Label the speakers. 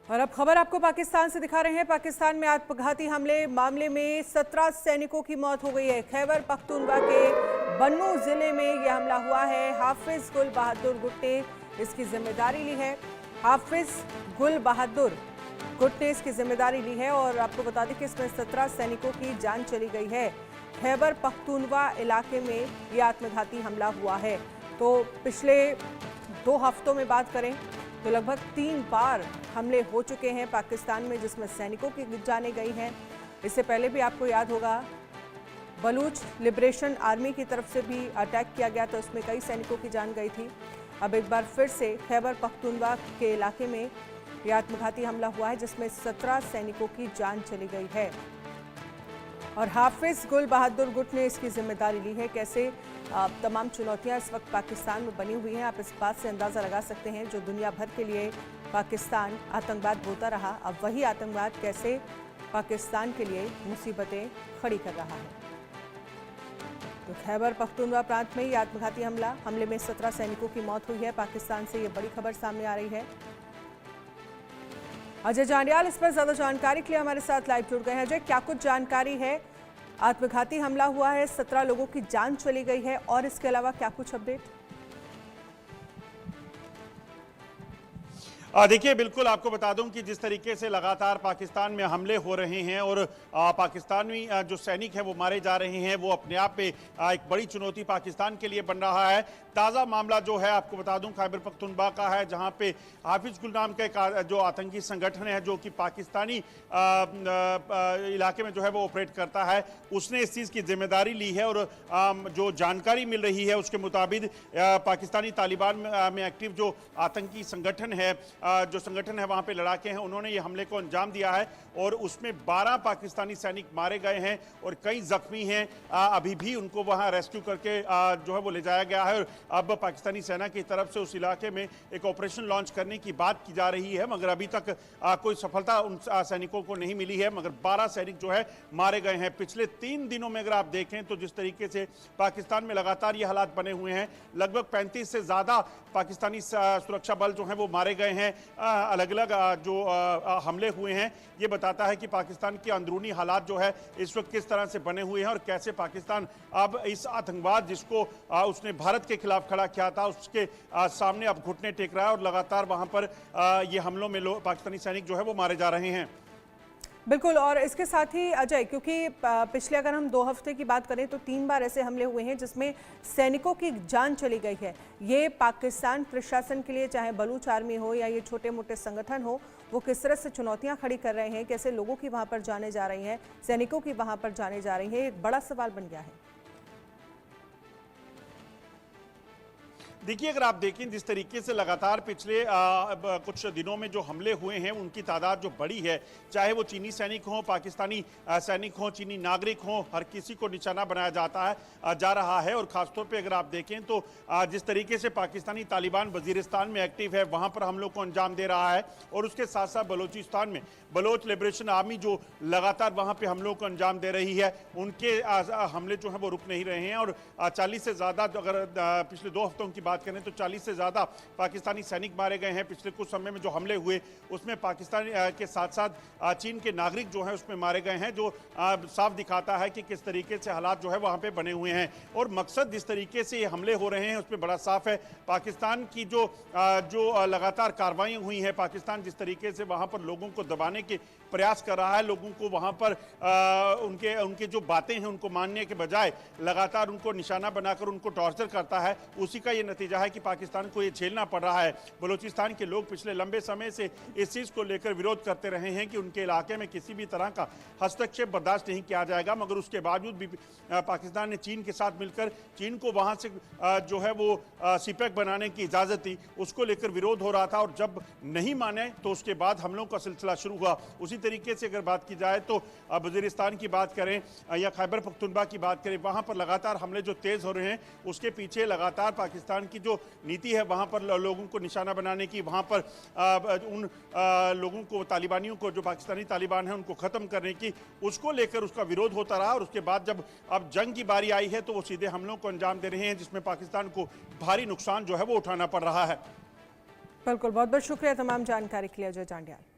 Speaker 1: और अब खबर आपको पाकिस्तान से दिखा रहे हैं। पाकिस्तान में आत्मघाती हमले मामले में 17 सैनिकों की मौत हो गई है। खैबर पख्तूनख्वा के बन्नू जिले में यह हमला हुआ है। हाफिज गुल बहादुर गुट ने इसकी जिम्मेदारी ली है। हाफिज गुल बहादुर गुट ने इसकी जिम्मेदारी ली है और आपको बता दें कि इसमें 17 सैनिकों की जान चली गई है। खैबर पख्तूनख्वा इलाके में यह आत्मघाती हमला हुआ है। तो पिछले 2 हफ्तों में बात करें तो लगभग 3 बार हमले हो चुके हैं पाकिस्तान में, जिसमें सैनिकों की जानें गई हैं। इससे पहले भी आपको याद होगा बलूच लिबरेशन आर्मी की तरफ से भी अटैक किया गया, तो इसमें कई सैनिकों की जान गई थी। अब एक बार फिर से खैबर पख्तूनख्वा के इलाके में यह आत्मघाती हमला हुआ है, जिसमें 17 सैनिकों की जान चली गई है और हाफिज गुल बहादुर गुट ने इसकी जिम्मेदारी ली है। कैसे तमाम चुनौतियां इस वक्त पाकिस्तान में बनी हुई हैं, आप इस बात से अंदाज़ा लगा सकते हैं। जो दुनिया भर के लिए पाकिस्तान आतंकवाद होता रहा, अब वही आतंकवाद कैसे पाकिस्तान के लिए मुसीबतें खड़ी कर रहा है। तो खैबर पख्तूनख्वा प्रांत में ये आत्मघाती हमले में 17 सैनिकों की मौत हुई है। पाकिस्तान से ये बड़ी खबर सामने आ रही है। अजय जांडियाल इस पर ज्यादा जानकारी के लिए हमारे साथ लाइव जुड़ गए हैं। अजय, क्या कुछ जानकारी है? आत्मघाती हमला हुआ है, 17 लोगों की जान चली गई है और इसके अलावा क्या कुछ अपडेट?
Speaker 2: देखिए, बिल्कुल आपको बता दूं कि जिस तरीके से लगातार पाकिस्तान में हमले हो रहे हैं और पाकिस्तानी जो सैनिक हैं वो मारे जा रहे हैं, वो अपने आप में एक बड़ी चुनौती पाकिस्तान के लिए बन रहा है। ताज़ा मामला जो है आपको बता दूं खैबर पख्तूनख्वा का है, जहां पे हाफिज गुल नाम का एक जो आतंकी संगठन है जो कि पाकिस्तानी इलाके में जो है वो ऑपरेट करता है, उसने इस चीज़ की जिम्मेदारी ली है। और जो जानकारी मिल रही है उसके मुताबिक पाकिस्तानी तालिबान में एक्टिव जो आतंकी संगठन है, जो संगठन है वहां पे लड़ाके हैं, उन्होंने ये हमले को अंजाम दिया है और उसमें 12 पाकिस्तानी सैनिक मारे गए हैं और कई जख्मी हैं। अभी भी उनको वहां रेस्क्यू करके जो है वो ले जाया गया है और अब पाकिस्तानी सेना की तरफ से उस इलाके में एक ऑपरेशन लॉन्च करने की बात की जा रही है, मगर अभी तक कोई सफलता उन सैनिकों को नहीं मिली है। मगर 12 सैनिक जो है मारे गए हैं। पिछले 3 दिनों में अगर आप देखें तो जिस तरीके से पाकिस्तान में लगातार ये हालात बने हुए हैं, लगभग 35 से ज्यादा पाकिस्तानी सुरक्षा बल जो है वो मारे गए हैं। अलग अलग जो हमले हुए हैं, ये बताता है कि पाकिस्तान के अंदरूनी हालात जो है इस वक्त किस तरह से बने हुए हैं और कैसे पाकिस्तान अब इस आतंकवाद जिसको उसने भारत के खिलाफ खड़ा किया था उसके सामने अब घुटने टेक रहा है और लगातार वहां पर ये हमलों में पाकिस्तानी सैनिक जो है वो मारे जा रहे हैं।
Speaker 1: बिल्कुल, और इसके साथ ही अजय, क्योंकि पिछले अगर हम 2 हफ्ते की बात करें तो 3 बार ऐसे हमले हुए हैं जिसमें सैनिकों की जान चली गई है। ये पाकिस्तान प्रशासन के लिए, चाहे बलूच आर्मी हो या ये छोटे मोटे संगठन हो, वो किस तरह से चुनौतियां खड़ी कर रहे हैं, कैसे लोगों की वहां पर जाने जा रही हैं, सैनिकों की वहां पर जाने जा रही है, एक बड़ा सवाल बन गया है।
Speaker 2: देखिए, अगर आप देखें जिस तरीके से लगातार पिछले कुछ दिनों में जो हमले हुए हैं उनकी तादाद जो बड़ी है, चाहे वो चीनी सैनिक हों, पाकिस्तानी सैनिक हों, चीनी नागरिक हों, हर किसी को निशाना बनाया जा रहा है। और खासतौर पे अगर आप देखें तो जिस तरीके से पाकिस्तानी तालिबान वजीरिस्तान में एक्टिव है, वहां पर हमलों को अंजाम दे रहा है और उसके साथ साथ बलोचिस्तान में बलोच लिबरेशन आर्मी जो लगातार वहां पर हमलों को अंजाम दे रही है, उनके हमले जो है वो रुक नहीं रहे हैं। और 40 से ज़्यादा, अगर पिछले 2 हफ्तों की बात करें तो 40 से ज्यादा पाकिस्तानी सैनिक मारे गए हैं। पिछले कुछ समय में जो हमले हुए उसमें पाकिस्तान के साथ साथ चीन के नागरिक जो हैं उसमें मारे गए हैं, जो साफ दिखाता है कि किस तरीके से हालात जो है वहां पे बने हुए हैं। और मकसद जिस तरीके से ये हमले हो रहे हैं उसमें बड़ा साफ है। पाकिस्तान की जो लगातार कार्रवाई हुई है, पाकिस्तान जिस तरीके से वहां पर लोगों को दबाने के प्रयास कर रहा है, लोगों को वहां पर उनके जो बातें हैं उनको मानने के बजाय लगातार उनको निशाना बनाकर उनको टॉर्चर करता है, उसी का ये नतीजा है कि पाकिस्तान को ये झेलना पड़ रहा है। बलूचिस्तान के लोग पिछले लंबे समय से इस चीज को लेकर विरोध करते रहे हैं कि उनके इलाके में किसी भी तरह का हस्तक्षेप बर्दाश्त नहीं किया जाएगा, मगर उसके बावजूद भी पाकिस्तान ने चीन के साथ मिलकर चीन को वहां से जो है वो सीपैक बनाने की इजाजत दी, उसको लेकर विरोध हो रहा था और जब नहीं माने तो उसके बाद हमलों का सिलसिला शुरू हुआ। उसी तरीके से अगर बात की जाए तो वजीरिस्तान की बात करें या खैबर पख्तूनख्वा की बात करें, वहां पर लगातार हमले जो तेज हो रहे हैं उसके पीछे लगातार पाकिस्तान की जो नीति है वहां पर लोगों को निशाना बनाने की, वहां पर उन लोगों को, तालिबानियों को, जो पाकिस्तानी तालिबान है उनको खत्म करने की, उसको लेकर उसका विरोध होता रहा। और उसके बाद जब अब जंग की बारी आई है तो वो सीधे हमलों को अंजाम दे रहे हैं, जिसमें पाकिस्तान को भारी नुकसान जो है वो उठाना पड़ रहा है।
Speaker 1: बिल्कुल, बहुत बहुत शुक्रिया तमाम जानकारी के लिए अजय जांडियाल।